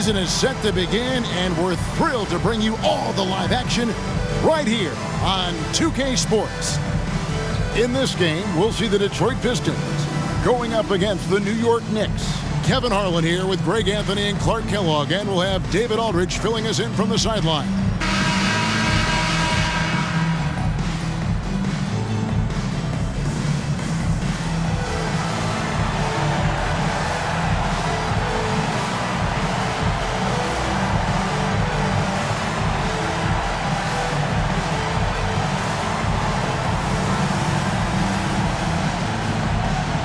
season is set to begin, and we're thrilled to bring you all the live action right here on 2K Sports. In this game, we'll see the Detroit Pistons going up against the New York Knicks. Kevin Harlan here with Greg Anthony and Clark Kellogg, and we'll have David Aldridge filling us in from the sideline.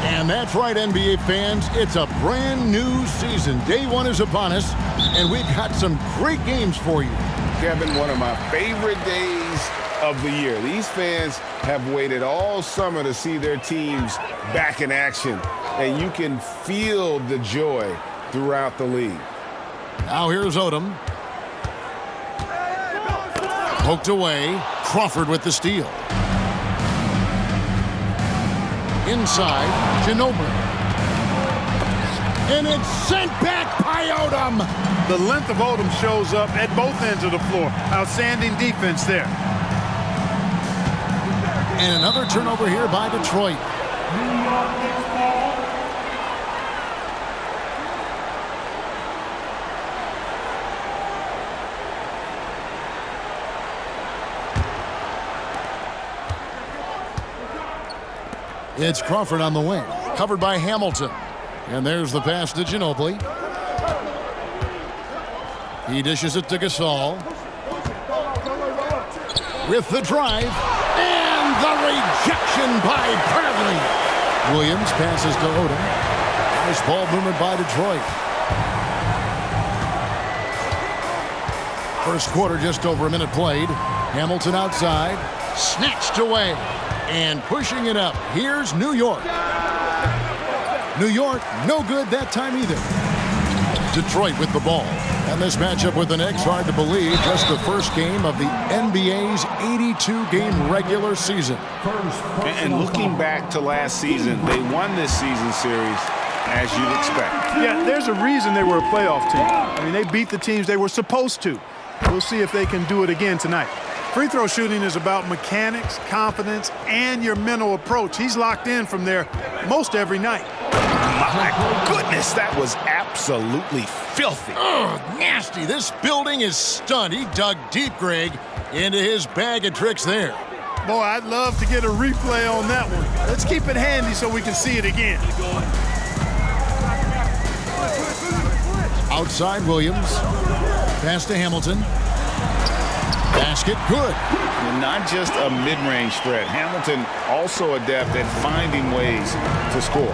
And that's right, NBA fans. It's a brand new season. Day one is upon us, and we've got some great games for you. Kevin, one of my favorite days of the year. These fans have waited all summer to see their teams back in action, and you can feel the joy throughout the league. Now here's Odom. Poked away. Crawford with the steal. Inside, Ginobili. And it's sent back by Odom. The length of Odom shows up at both ends of the floor. Outstanding defense there. And another turnover here by Detroit. It's Crawford on the wing, covered by Hamilton. And there's the pass to Ginobili. He dishes it to Gasol. With the drive. And the rejection by Bradley. Williams passes to Odom. Nice ball movement by Detroit. First quarter, just over a minute played. Hamilton outside. Snatched away. And pushing it up, here's New York. New York, no good that time either. Detroit with the ball. And this matchup with the Knicks, hard to believe, just the first game of the NBA's 82-game regular season. And looking back to last season, they won this season series as you'd expect. Yeah, there's a reason they were a playoff team. I mean, they beat the teams they were supposed to. We'll see if they can do it again tonight. Free throw shooting is about mechanics, confidence, and your mental approach. He's locked in from there most every night. My goodness, that was absolutely filthy. Oh, nasty. This building is stunned. He dug deep, Greg, into his bag of tricks there. Boy, I'd love to get a replay on that one. Let's keep it handy so we can see it again. Outside Williams. Pass to Hamilton. Basket good. And not just a mid-range threat. Hamilton also adept at finding ways to score.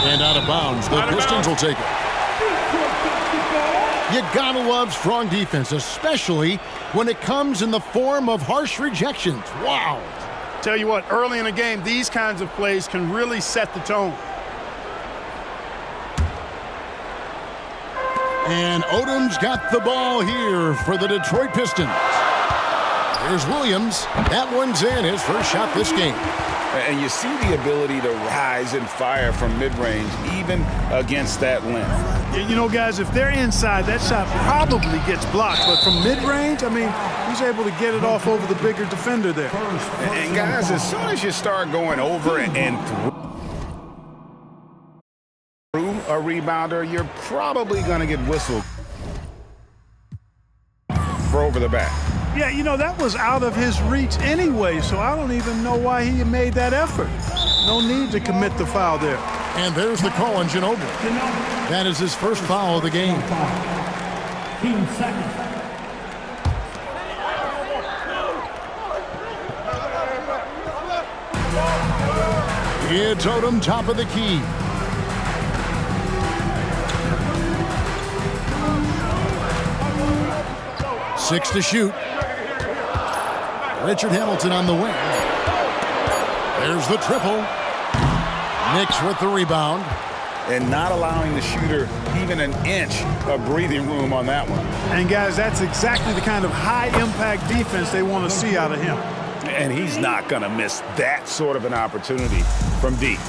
And out of bounds. The Pistons will take it. You gotta love strong defense, especially when it comes in the form of harsh rejections. Wow. Tell you what, early in a game, these kinds of plays can really set the tone. And Odom's got the ball here for the Detroit Pistons. Here's Williams. That one's in, his first shot this game. And you see the ability to rise and fire from mid-range, even against that length. You know, guys, if they're inside, that shot probably gets blocked. But from mid-range, I mean, he's able to get it off over the bigger defender there. And guys, as soon as you start going over and through a rebounder, you're probably going to get whistled for over the back. Yeah, you know, that was out of his reach anyway, so I don't even know why he made that effort. No need to commit the foul there. And there's the call on Ginobili. That is his first foul of the game. Team second. It's Odom, top of the key. Six to shoot. Richard Hamilton on the wing. There's the triple. Knicks with the rebound. And not allowing the shooter even an inch of breathing room on that one. And, guys, that's exactly the kind of high-impact defense they want to see out of him. And he's not going to miss that sort of an opportunity from deep.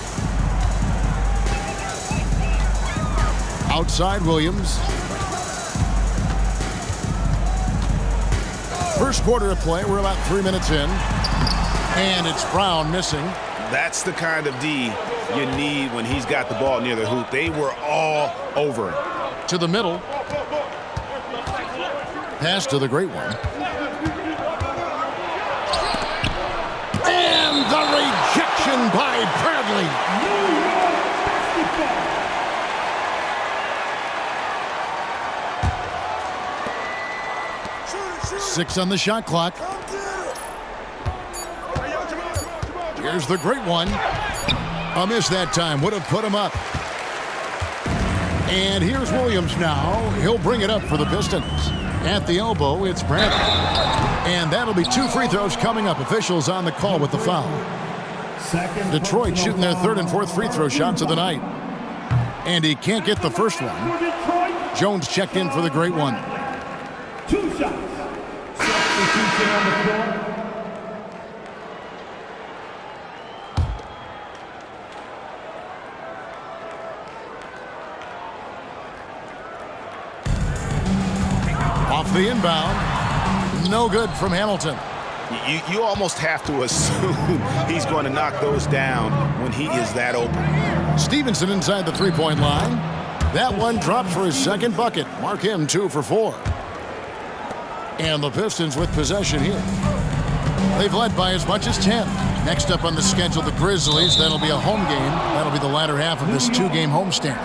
Outside Williams. First quarter of play. We're about 3 minutes in. And it's Brown missing. That's the kind of D you need when he's got the ball near the hoop. They were all over him. To the middle. Pass to the great one. And the rejection by Bradley. 6 on the shot clock. Here's the great one. A miss that time. Would have put him up. And here's Williams now. He'll bring it up for the Pistons. At the elbow, it's Bradley. And that'll be 2 free throws coming up. Officials on the call with the foul. Detroit shooting their 3rd and 4th free throw shots of the night. And he can't get the first one. Jones checked in for the great one. 2 shots. Substitution on the floor. Off the inbound. No good from Hamilton. You almost have to assume he's going to knock those down when he is that open. Stevenson inside the three-point line. That one dropped for his 2nd bucket. Mark him 2 for 4. And the Pistons with possession here. They've led by as much as 10. Next up on the schedule, the Grizzlies. That'll be a home game. That'll be the latter half of this 2-game homestand.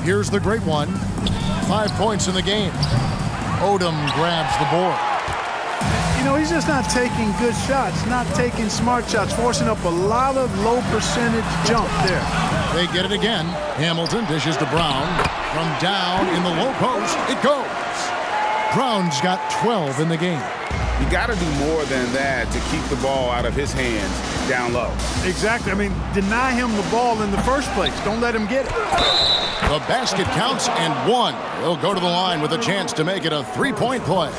Here's the great one. 5 points in the game. Odom grabs the board. You know, he's just not taking good shots, not taking smart shots, forcing up a lot of low percentage jump there. They get it again. Hamilton dishes to Brown. From down in the low post, it goes. Brown's got 12 in the game. You got to do more than that to keep the ball out of his hands down low. Exactly. I mean, deny him the ball in the first place. Don't let him get it. The basket counts and 1. He'll go to the line with a chance to make it a 3-point play.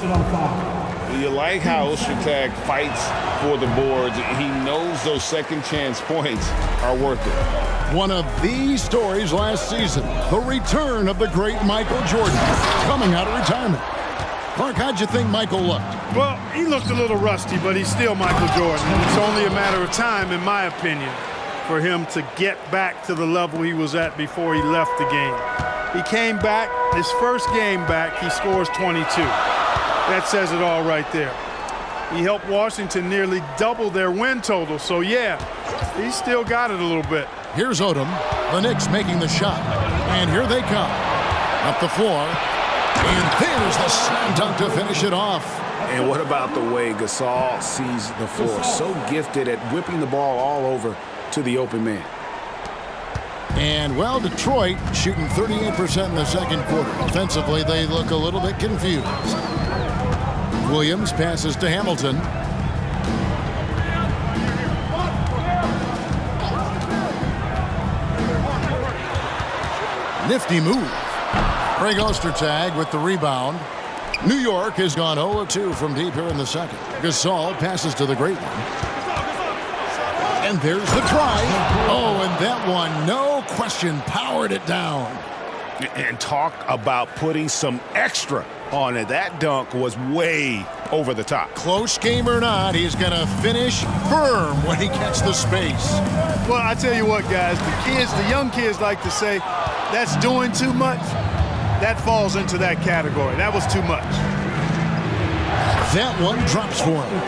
You like how Ostertag fights for the boards. He knows those second chance points are worth it. One of these stories last season, the return of the great Michael Jordan coming out of retirement. Mark, how'd you think Michael looked? Well, he looked a little rusty, but he's still Michael Jordan. It's only a matter of time, in my opinion, for him to get back to the level he was at before he left the game. He came back, his first game back, he scores 22. That says it all right there. He helped Washington nearly double their win total, so yeah, he's still got it a little bit. Here's Odom, the Knicks making the shot, and here they come. Up the floor, and there's the slam dunk to finish it off. And what about the way Gasol sees the floor? So gifted at whipping the ball all over to the open man. And, well, Detroit shooting 38% in the second quarter. Offensively, they look a little bit confused. Williams passes to Hamilton. Nifty move. Greg Ostertag with the rebound. New York has gone 0-2 from deep here in the second. Gasol passes to the great one. And there's the try. Oh, and that one, no question, powered it down. And talk about putting some extra on it. That dunk was way over the top. Close game or not, he's going to finish firm when he gets the space. Well, I tell you what, guys, the young kids like to say, that's doing too much. That falls into that category. That was too much. That one drops for him.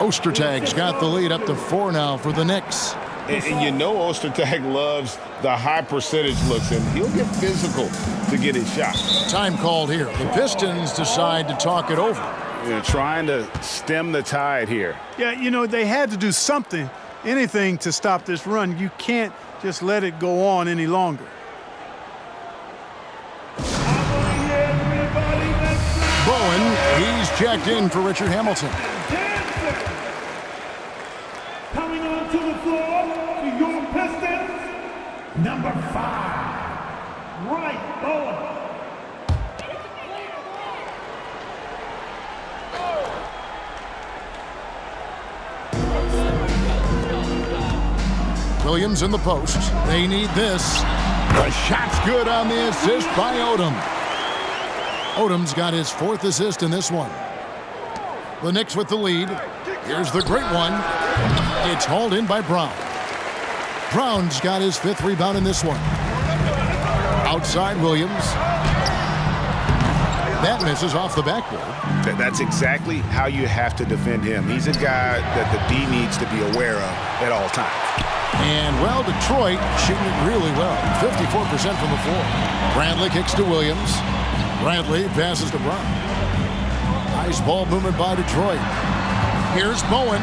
Ostertag's got the lead up to 4 now for the Knicks. And you know Ostertag loves the high percentage looks, and he'll get physical to get his shot. Time called here. The Pistons decide to talk it over. They're trying to stem the tide here. Yeah, you know, they had to do something, anything to stop this run. You can't just let it go on any longer. Bowen, he's checked in for Richard Hamilton. Coming onto the floor for your Pistons, number 5, Wright Bowen. Williams in the post. They need this. The shot's good on the assist by Odom. Odom's got his 4th assist in this one. The Knicks with the lead. Here's the great one. It's hauled in by Brown. Brown's got his 5th rebound in this one. Outside Williams. That misses off the backboard. That's exactly how you have to defend him. He's a guy that the D needs to be aware of at all times. And, well, Detroit shooting it really well. 54% from the floor. Bradley kicks to Williams. Bradley passes to Brown. Nice ball movement by Detroit. Here's Bowen.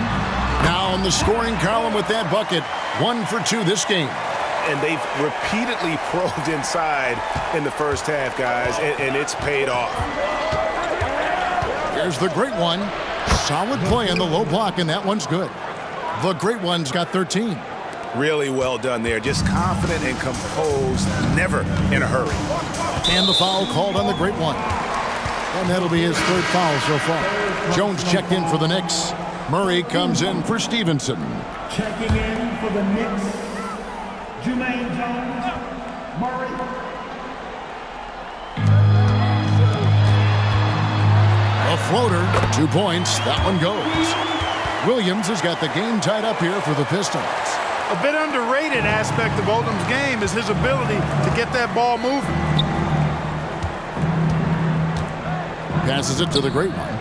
Now in the scoring column with that bucket. 1 for 2 this game. And they've repeatedly probed inside in the first half, guys, and it's paid off. Here's the great one. Solid play in the low block, and that one's good. The great one's got 13. Really well done there. Just confident and composed, never in a hurry. And the foul called on the great one. And that'll be his 3rd foul so far. Jones checked in for the Knicks. Murray comes in for Stevenson. Checking in for the Knicks, Jermaine Jones, Murray. A floater, 2 points. That one goes. Williams has got the game tied up here for the Pistons. A bit underrated aspect of Odom's game is his ability to get that ball moving. Passes it to the great one.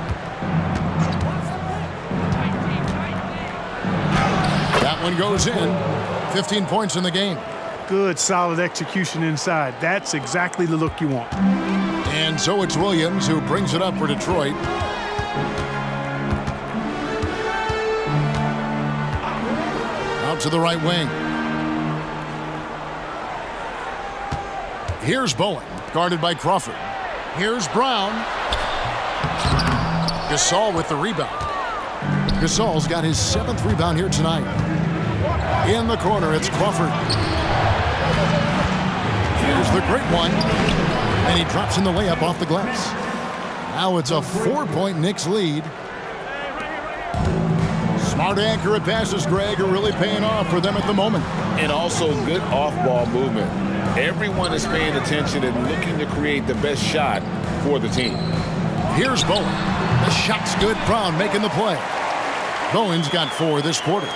That one goes in. 15 points in the game. Good, solid execution inside. That's exactly the look you want. And so it's Williams who brings it up for Detroit. Out to the right wing. Here's Bowen, guarded by Crawford. Here's Brown. Gasol with the rebound. Gasol's got his 7th rebound here tonight. In the corner, it's Crawford. Here's the great one. And he drops in the layup off the glass. Now it's a 4-point Knicks lead. Smart accurate passes, Greg, are really paying off for them at the moment. And also good off-ball movement. Everyone is paying attention and looking to create the best shot for the team. Here's Bowen. The shot's good. Brown making the play. Bowen's got 4 this quarter.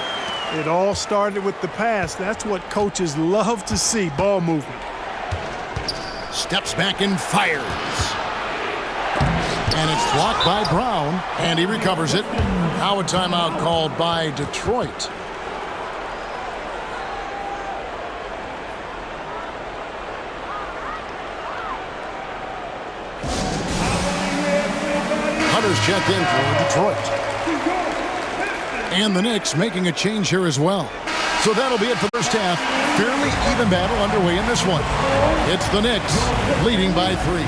It all started with the pass. That's what coaches love to see, ball movement. Steps back and fires. And it's blocked by Brown, and he recovers it. Now a timeout called by Detroit. Hunter's checked in for Detroit. And the Knicks making a change here as well. So that'll be it for the first half. Fairly even battle underway in this one. It's the Knicks leading by 3.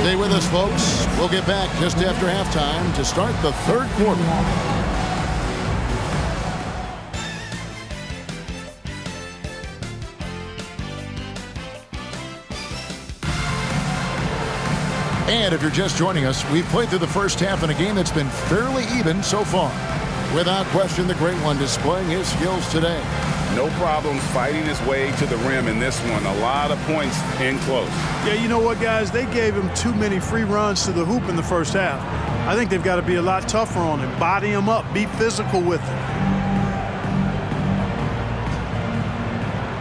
Stay with us, folks. We'll get back just after halftime to start the 3rd quarter. And if you're just joining us, we've played through the first half in a game that's been fairly even so far. Without question, the great one displaying his skills today. No problem fighting his way to the rim in this one. A lot of points in close. Yeah, you know what, guys? They gave him too many free runs to the hoop in the first half. I think they've got to be a lot tougher on him. Body him up. Be physical with him.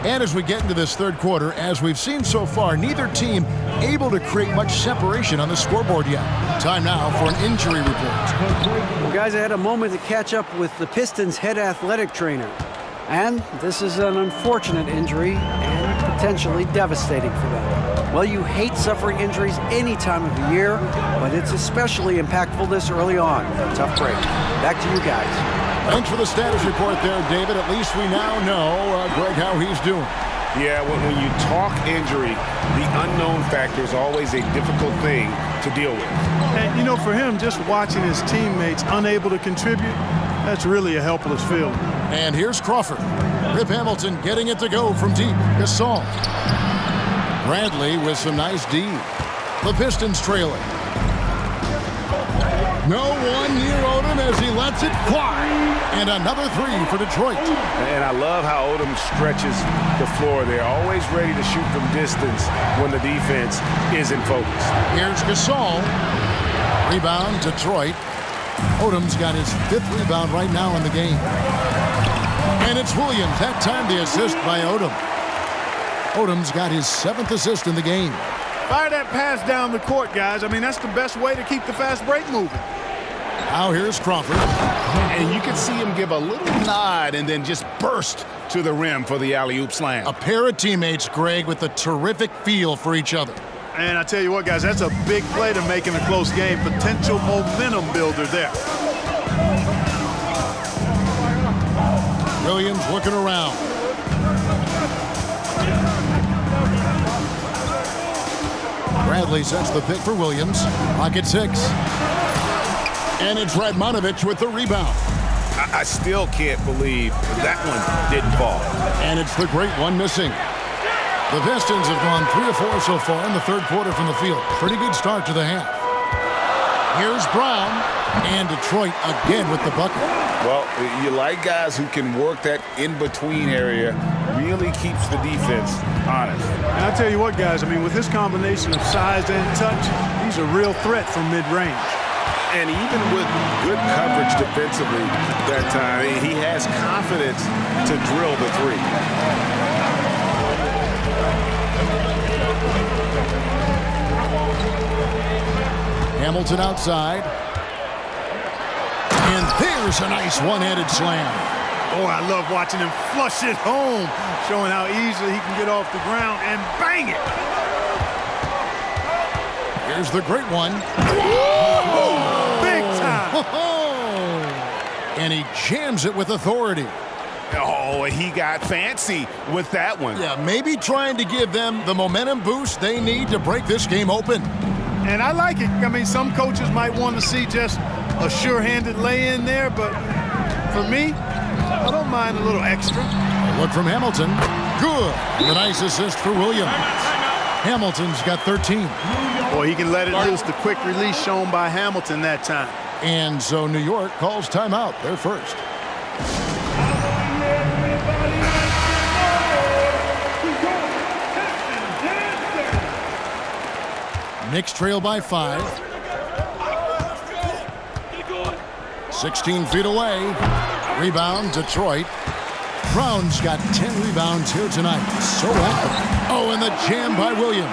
And as we get into this 3rd quarter, as we've seen so far, neither team able to create much separation on the scoreboard yet. Time now for an injury report. Well, guys, I had a moment to catch up with the Pistons' head athletic trainer. And this is an unfortunate injury and potentially devastating for them. Well, you hate suffering injuries any time of the year, but it's especially impactful this early on. Tough break. Back to you guys. Thanks for the status report there, David. At least we now know, Greg, how he's doing. Yeah, when you talk injury, the unknown factor is always a difficult thing to deal with. And, you know, for him, just watching his teammates unable to contribute, that's really a helpless feeling. And here's Crawford. Rip Hamilton getting it to go from deep. Gasol. Bradley with some nice D. The Pistons trailing. No one near Odom as he lets it fly. And another three for Detroit. And I love how Odom stretches the floor. They're always ready to shoot from distance when the defense is in focus. Here's Gasol. Rebound, Detroit. Odom's got his 5th rebound right now in the game. And it's Williams. That time the assist by Odom. Odom's got his 7th assist in the game. Fire that pass down the court, guys. I mean, that's the best way to keep the fast break moving. Now here's Crawford. And you can see him give a little nod and then just burst to the rim for the alley-oop slam. A pair of teammates, Greg, with a terrific feel for each other. And I tell you what, guys, that's a big play to make in a close game. Potential momentum builder there. Williams looking around. Bradley sets the pick for Williams. Pocket 6. And it's Radmanovich with the rebound. I still can't believe that one didn't fall. And it's the great one missing. The Pistons have gone 3 of 4 so far in the 3rd quarter from the field. Pretty good start to the half. Here's Brown. And Detroit again with the bucket. Well, you like guys who can work that in-between area, really keeps the defense honest. And I tell you what, guys, I mean, with his combination of size and touch, he's a real threat from mid-range. And even with good coverage defensively that time, he has confidence to drill the three. Hamilton outside. And there's a nice one-handed slam. Oh, I love watching him flush it home, showing how easily he can get off the ground and bang it. Here's the great one. Big time. And he jams it with authority. Oh, he got fancy with that one. Yeah, maybe trying to give them the momentum boost they need to break this game open. And I like it. I mean, some coaches might want to see just a sure-handed lay-in there, but for me, I don't mind a little extra. Look from Hamilton. Good. And a nice assist for Williams. Hamilton's got 13. Boy, he can let it loose. The quick release shown by Hamilton that time. And so New York calls timeout. They're first. Knicks trail by 5. 16 feet away. Rebound, Detroit. Brown's got 10 rebounds here tonight. So active. Oh, and the jam by Williams.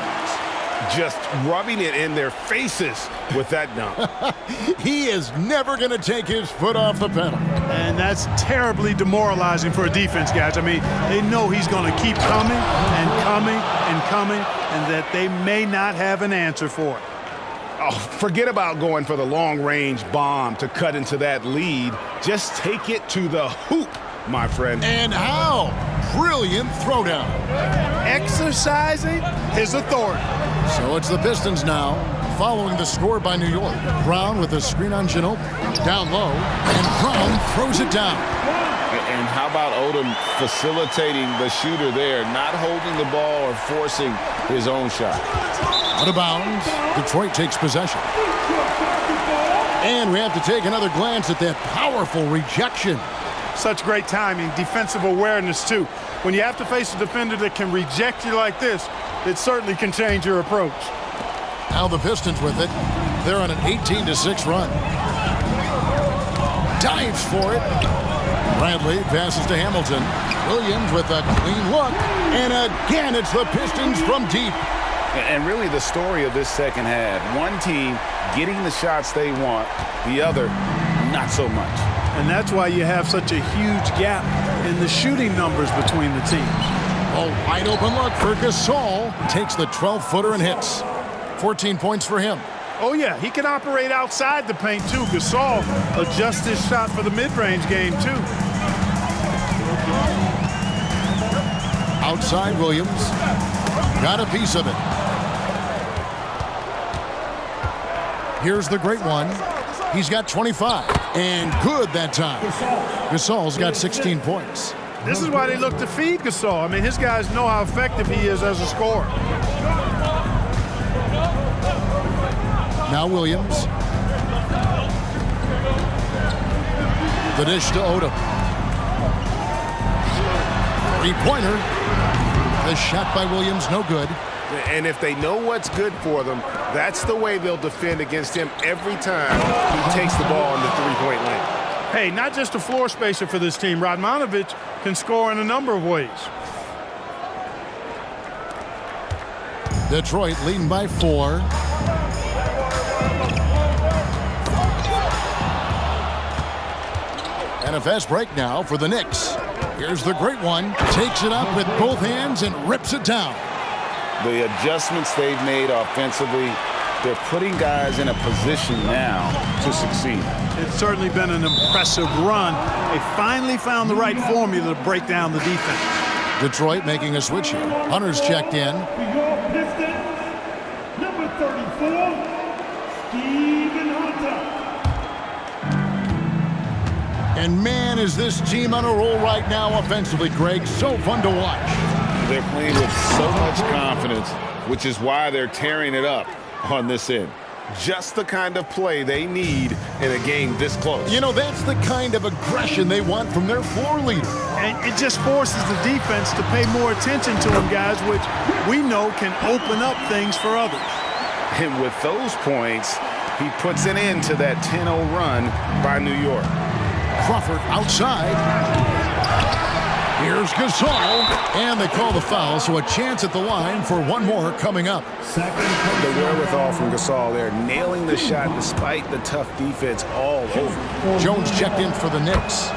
Just rubbing it in their faces with that dunk. He is never going to take his foot off the pedal. And that's terribly demoralizing for a defense, guys. I mean, they know he's going to keep coming and coming and coming, and that they may not have an answer for it. Oh, forget about going for the long-range bomb to cut into that lead. Just take it to the hoop, my friend. And how? Brilliant throwdown. Exercising his authority. So it's the Pistons now, following the score by New York. Brown with a screen on Ginobili. Down low, and Brown throws it down. And how about Odom facilitating the shooter there, not holding the ball or forcing his own shot. Out of bounds, Detroit takes possession. And we have to take another glance at that powerful rejection. Such great timing, defensive awareness, too. When you have to face a defender that can reject you like this, it certainly can change your approach. Now the Pistons with it. They're on an 18-6 run. Dives for it. Bradley passes to Hamilton. Williams with a clean look. And again, it's the Pistons from deep. And really the story of this second half, one team getting the shots they want, the other not so much. And that's why you have such a huge gap in the shooting numbers between the teams. A wide open look for Gasol. Takes the 12-footer and hits. 14 points for him. Oh, yeah, he can operate outside the paint, too. Gasol adjusts his shot for the mid-range game, too. Outside Williams. Got a piece of it. Here's the great one. He's got 25. And good that time. Gasol's got 16 points. This is why they look to feed Gasol. I mean, his guys know how effective he is as a scorer. Now Williams. The dish to Odom. Three-pointer. The shot by Williams, no good. And if they know what's good for them, that's the way they'll defend against him every time he takes the ball in the three-point lane. Hey, not just a floor spacer for this team. Radmanovic can score in a number of ways. Detroit leading by 4. And a fast break now for the Knicks. Here's the great one. Takes it up with both hands and rips it down. The adjustments they've made offensively, they're putting guys in a position now to succeed. It's certainly been an impressive run. They finally found the right formula to break down the defense. Detroit making a switch here. Hunter's checked in. For your Pistons, number 34, Stephen Hunter. And man, is this team on a roll right now offensively, Greg. So fun to watch. They're playing with so much confidence, which is why they're tearing it up on this end. Just the kind of play they need in a game this close. You know, that's the kind of aggression they want from their floor leader. And it just forces the defense to pay more attention to them, guys, which we know can open up things for others. And with those points, he puts an end to that 10-0 run by New York. Crawford outside. Here's Gasol. And they call the foul, so a chance at the line for one more coming up. The wherewithal from Gasol there, nailing the shot despite the tough defense all over. Jones checked in for the Knicks.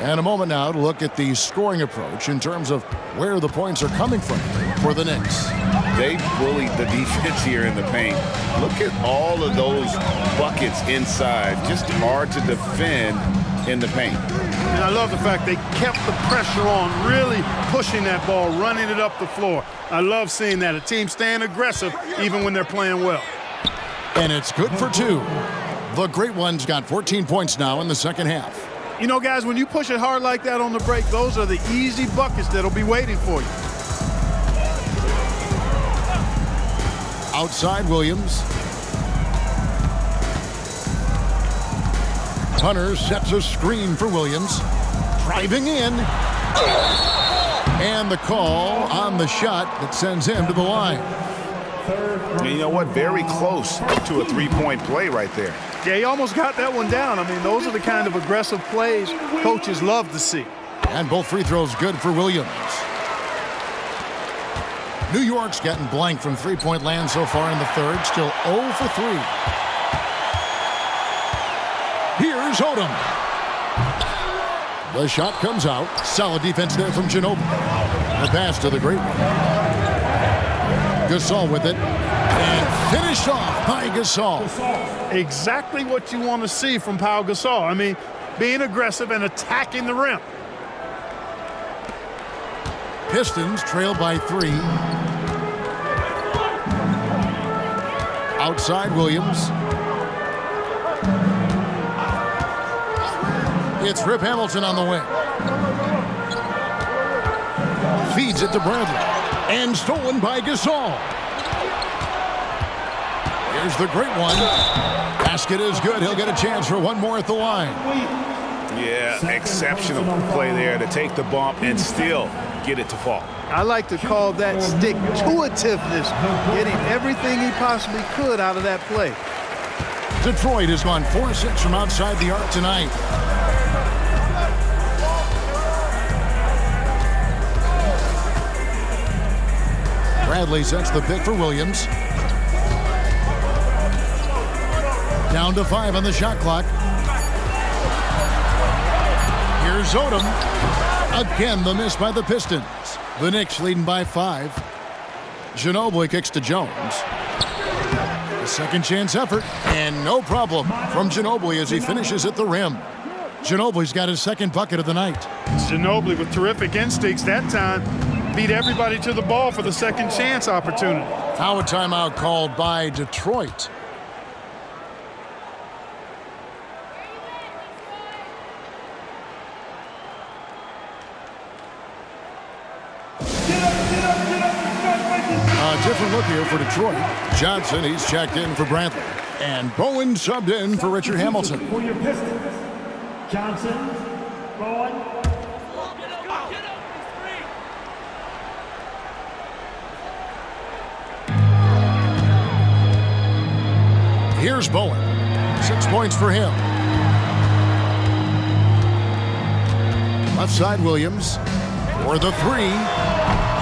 And a moment now to look at the scoring approach in terms of where the points are coming from for the Knicks. They bullied the defense here in the paint. Look at all of those buckets inside. Just hard to defend in the paint. And I love the fact they kept the pressure on, really pushing that ball, running it up the floor. I love seeing that. A team staying aggressive even when they're playing well. And it's good for 2. The Great Ones got 14 points now in the second half. You know, guys, when you push it hard like that on the break, those are the easy buckets that'll be waiting for you. Outside Williams. Hunter sets a screen for Williams. Driving in. And the call on the shot that sends him to the line. And you know what? Very close to a three-point play right there. Yeah, he almost got that one down. I mean, those are the kind of aggressive plays coaches love to see. And both free throws good for Williams. New York's getting blank from three-point land so far in the third. Still 0 for 3. Here's Odom. The shot comes out. Solid defense there from Ginobili. The pass to the Great One. Gasol with it. And finished off by Gasol. Exactly what you want to see from Pau Gasol. I mean, being aggressive and attacking the rim. Pistons trail by 3. Outside Williams. It's Rip Hamilton on the wing. Feeds it to Bradley. And stolen by Gasol. Here's the Great One. Basket is good. He'll get a chance for one more at the line. Yeah, exceptional play there to take the bump and still get it to fall. I like to call that stick-to-itiveness, getting everything he possibly could out of that play. Detroit has gone 4-6 from outside the arc tonight. Bradley sets the pick for Williams. Down to 5 on the shot clock. Here's Odom. Again, the miss by the Pistons. The Knicks leading by 5. Ginobili kicks to Jones. A second chance effort, and no problem from Ginobili as he finishes at the rim. Ginobili's got his second bucket of the night. Ginobili with terrific instincts that time. Beat everybody to the ball for the second chance opportunity. Now a timeout called by Detroit. A different look here for Detroit. Johnson, he's checked in for Bradley. And Bowen subbed in for Richard Hamilton. For your Pistons, Johnson, Bowen, Here's Bowen. 6 points for him. Left side, Williams for the three.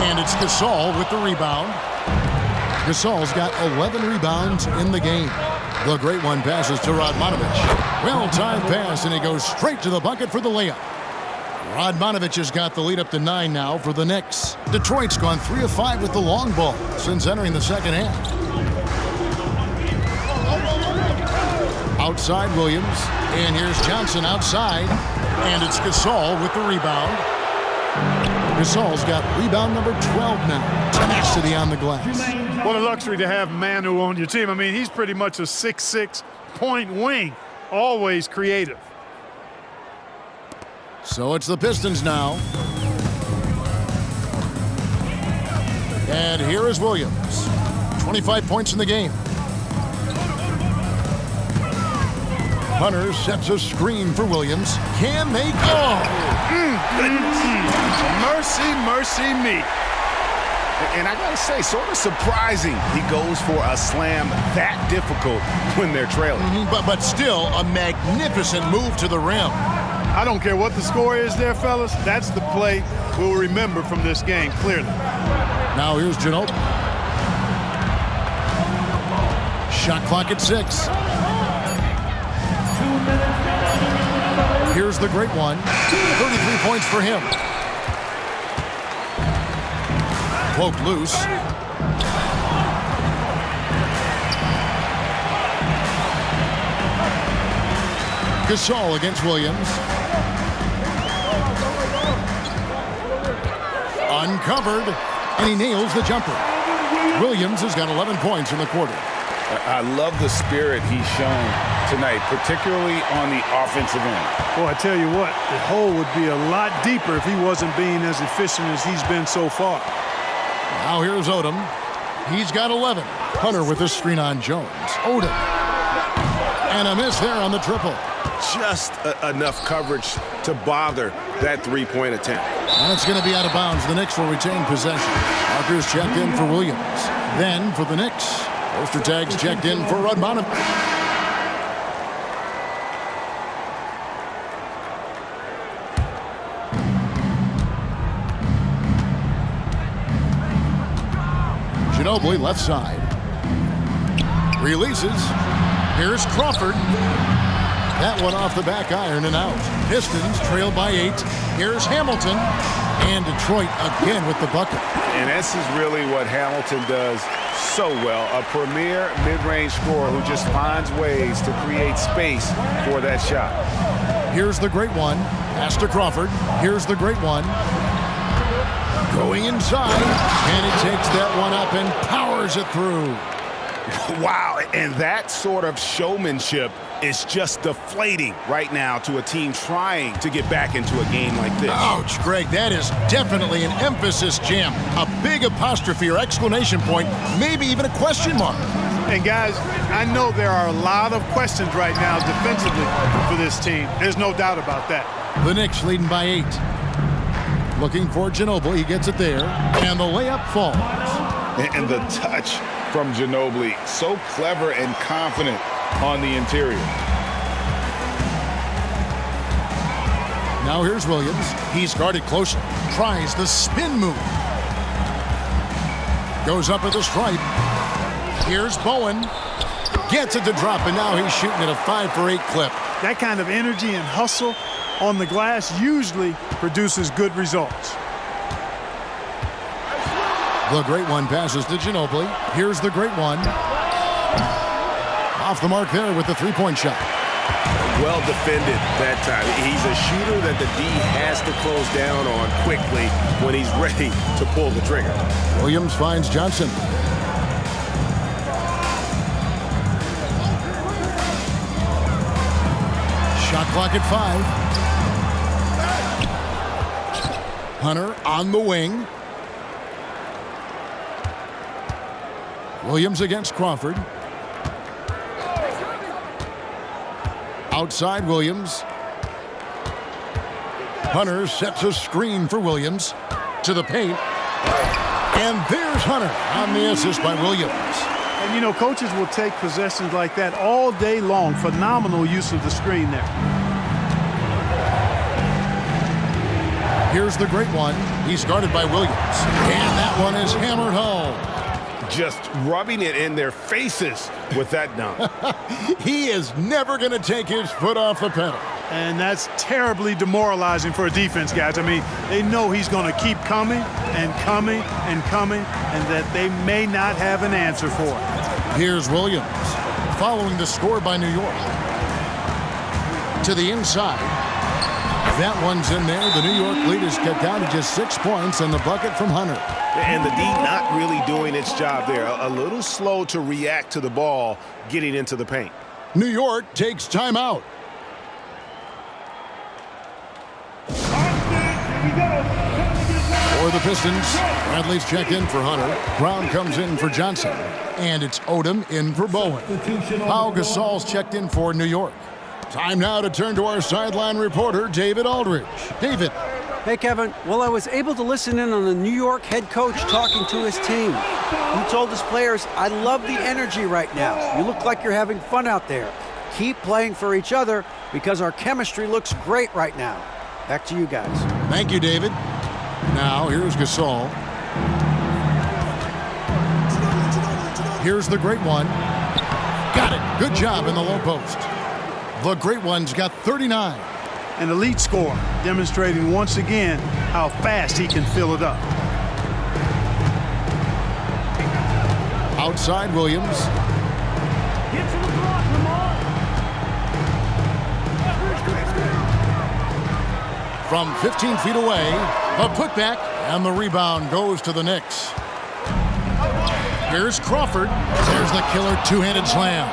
And it's Gasol with the rebound. Gasol's got 11 rebounds in the game. The great one passes to Radmanovich. Well-timed pass, and he goes straight to the bucket for the layup. Radmanovich has got the lead up to 9 now for the Knicks. Detroit's gone 3 of 5 with the long ball since entering the second half. Outside Williams, and here's Johnson outside, and it's Gasol with the rebound. Gasol's got rebound number 12 now. Tenacity on the glass. What a luxury to have Manu on your team. I mean, he's pretty much a 6'6" point wing, always creative. So it's the Pistons now. And here is Williams. 25 points in the game. Hunter sets a screen for Williams. Can they go? Mercy, mercy me. And I gotta say, sort of surprising he goes for a slam that difficult when they're trailing. But still a magnificent move to the rim. I don't care what the score is there, fellas. That's the play we'll remember from this game, clearly. Now here's Ginobili. Shot clock at 6. Here's the great one. 33 points for him. Poked loose. Gasol against Williams. Uncovered, and he nails the jumper. Williams has got 11 points in the quarter. I love the spirit he's shown tonight, particularly on the offensive end. Boy, I tell you what, the hole would be a lot deeper if he wasn't being as efficient as he's been so far. Now here's Odom. He's got 11. Hunter with the screen on Jones. Odom. And a miss there on the triple. Just enough coverage to bother that three-point attempt. And it's going to be out of bounds. The Knicks will retain possession. Markers checked in for Williams. Then for the Knicks, poster tags checked in for Radmanovich. Ginobili left side. Releases. Here's Crawford. That one off the back iron and out. Pistons trail by 8. Here's Hamilton. And Detroit again with the bucket. And this is really what Hamilton does so well. A premier mid-range scorer who just finds ways to create space for that shot. Here's the great one. Pass to Crawford. Here's the great one. Going inside. And he takes that one up and powers it through. Wow, and that sort of showmanship is just deflating right now to a team trying to get back into a game like this. Ouch, Greg, that is definitely an emphasis jam. A big apostrophe or exclamation point, maybe even a question mark. And guys, I know there are a lot of questions right now defensively for this team. There's no doubt about that. The Knicks leading by 8. Looking for Ginobili, he gets it there, and the layup falls. And the touch from Ginobili, so clever and confident on the interior. Now here's Williams. He's guarded closely. Tries the spin move. Goes up at the stripe. Here's Bowen. Gets it to drop, and now he's shooting at a 5 for 8 clip. That kind of energy and hustle on the glass usually produces good results. The great one passes to Ginobili. Here's the great one. Off the mark there with the three-point shot. Well defended that time. He's a shooter that the D has to close down on quickly when he's ready to pull the trigger. Williams finds Johnson. Shot clock at 5. Hunter on the wing. Williams against Crawford. Outside Williams. Hunter sets a screen for Williams. To the paint. And there's Hunter on the assist by Williams. And, you know, coaches will take possessions like that all day long. Phenomenal use of the screen there. Here's the great one. He's guarded by Williams. And that one is hammered home. Just rubbing it in their faces with that dunk. He is never going to take his foot off the pedal. And that's terribly demoralizing for a defense, guys. I mean, they know he's going to keep coming and coming and coming, and that they may not have an answer for it. Here's Williams following the score by New York. To the inside. That one's in there. The New York lead is cut down to just 6 points and the bucket from Hunter. And the D not really doing its job there. A little slow to react to the ball getting into the paint. New York takes timeout. For the Pistons, Bradley's checked in for Hunter. Brown comes in for Johnson. And it's Odom in for Bowen. Pau Gasol's checked in for New York. Time now to turn to our sideline reporter, David Aldridge. David. Hey, Kevin. Well, I was able to listen in on the New York head coach talking to his team. He told his players, I love the energy right now. You look like you're having fun out there. Keep playing for each other because our chemistry looks great right now. Back to you guys. Thank you, David. Now, here's Gasol. Here's the great one. Got it. Good job in the low post. The great one's got 39. An elite scorer, demonstrating once again how fast he can fill it up. Outside Williams. Get to the block, Lamar. From 15 feet away, the putback, and the rebound goes to the Knicks. Here's Crawford. There's the killer two-handed slam.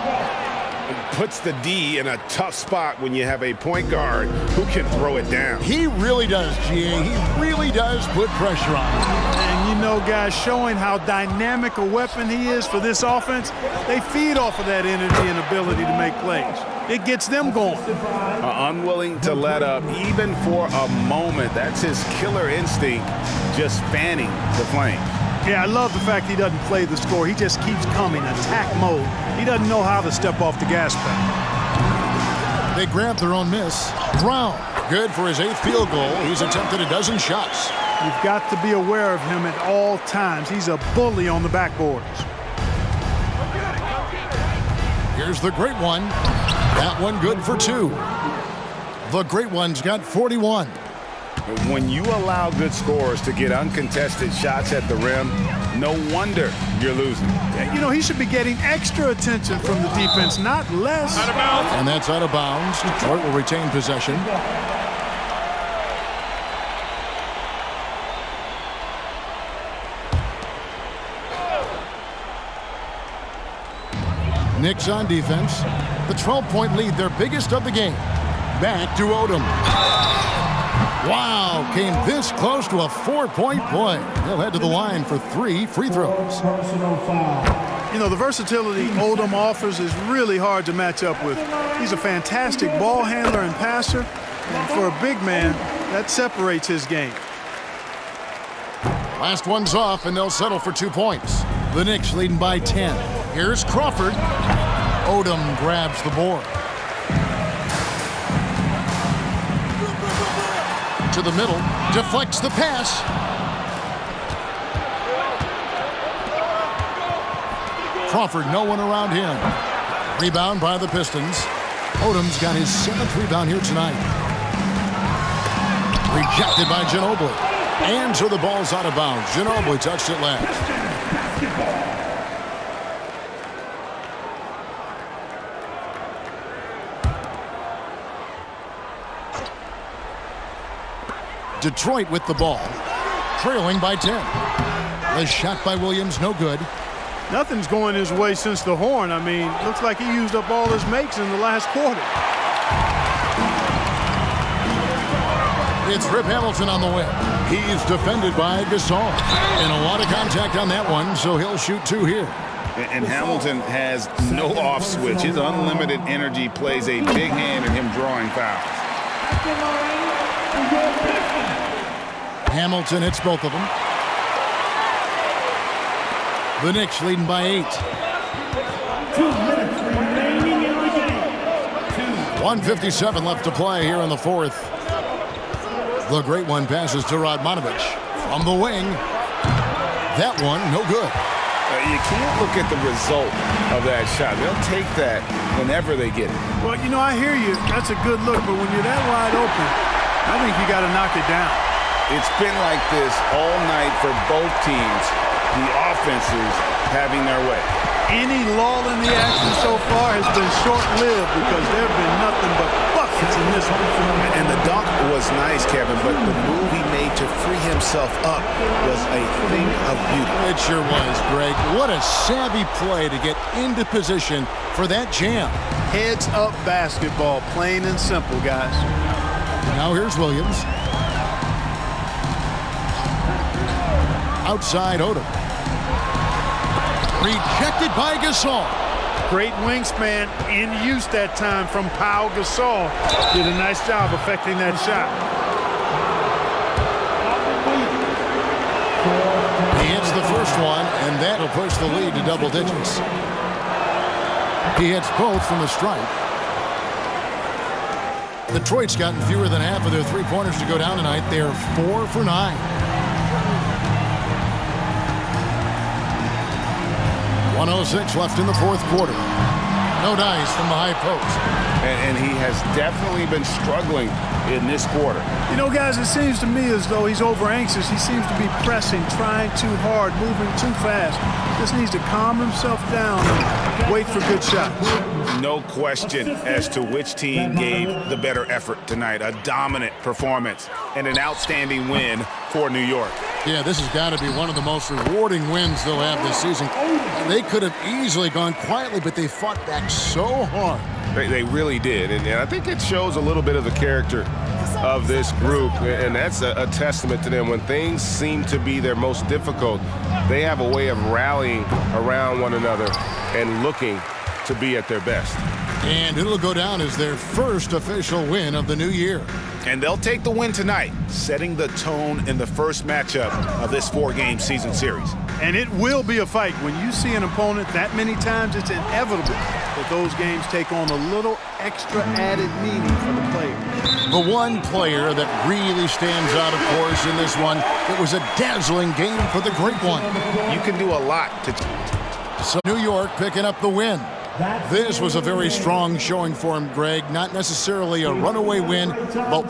Puts the D in a tough spot when you have a point guard who can throw it down. He really does, GA. He really does put pressure on him. And you know, guys, showing how dynamic a weapon he is for this offense, they feed off of that energy and ability to make plays. It gets them going. Unwilling to let up even for a moment. That's his killer instinct, just fanning the flames. Yeah, I love the fact he doesn't play the score. He just keeps coming, attack mode. He doesn't know how to step off the gas pedal. They grab their own miss. Brown, good for his 8th field goal. He's attempted a dozen shots. You've got to be aware of him at all times. He's a bully on the backboards. Here's the great one. That one good for 2. The great one's got 41. When you allow good scorers to get uncontested shots at the rim, no wonder you're losing. You know, he should be getting extra attention from the defense, not less. Out of bounds. And that's out of bounds. Detroit will retain possession. Knicks on defense. The 12-point lead, their biggest of the game. Back to Odom. Wow, came this close to a 4-point play. He'll head to the line for 3 free throws. Personal foul. You know, the versatility Odom offers is really hard to match up with. He's a fantastic ball handler and passer. And for a big man, that separates his game. Last one's off, and they'll settle for 2 points. The Knicks leading by 10. Here's Crawford. Odom grabs the board. To the middle, deflects the pass. Crawford, no one around him. Rebound by the Pistons. Odom's got his 7th rebound here tonight. Rejected by Ginobili. And so the ball's out of bounds. Ginobili touched it last. Detroit with the ball, trailing by 10. The shot by Williams, no good. Nothing's going his way since the horn. I mean, looks like he used up all his makes in the last quarter. It's Rip Hamilton on the win. He's defended by Gasol. And a lot of contact on that one, so he'll shoot 2 here. And Hamilton has no off switch. His unlimited energy plays a big hand in him drawing fouls. Hamilton hits both of them. The Knicks leading by 8. 2 minutes remaining in the game. 1:57 left to play here in the fourth. The great one passes to Radmanovich from the wing. That one, no good. You can't look at the result of that shot. They'll take that whenever they get it. Well, you know, I hear you. That's a good look, but when you're that wide open, I think you got to knock it down. It's been like this all night for both teams. The offenses having their way. Any lull in the action so far has been short-lived because there have been nothing but buckets in this one. And the dunk was nice, Kevin, but the move he made to free himself up was a thing of beauty. It sure was, Greg. What a savvy play to get into position for that jam. Heads-up basketball, plain and simple, guys. Now here's Williams. Outside Odom. Rejected by Gasol. Great wingspan in use that time from Pau Gasol. Did a nice job affecting that shot. He hits the first one, and that'll push the lead to double digits. He hits both from the stripe. Detroit's gotten fewer than half of their three-pointers to go down tonight. They're 4 for 9. 1:06 left in the fourth quarter. No dice from the high post. And he has definitely been struggling in this quarter. You know, guys, it seems to me as though he's over-anxious. He seems to be pressing, trying too hard, moving too fast. Just needs to calm himself down and wait for good shots. No question as to which team gave the better effort tonight. A dominant performance and an outstanding win for New York. Yeah, this has got to be one of the most rewarding wins they'll have this season. They could have easily gone quietly, but they fought back so hard. They really did, and I think it shows a little bit of the character of this group, and that's a testament to them. When things seem to be their most difficult, they have a way of rallying around one another and looking to be at their best. And it'll go down as their first official win of the new year. And they'll take the win tonight, setting the tone in the first matchup of this 4-game season series. And it will be a fight. When you see an opponent that many times, it's inevitable that those games take on a little extra added meaning for the player. The one player that really stands out, of course, in this one, it was a dazzling game for the great one. You can do a lot to... So New York picking up the win. This was a very strong showing for him, Greg. Not necessarily a runaway win, but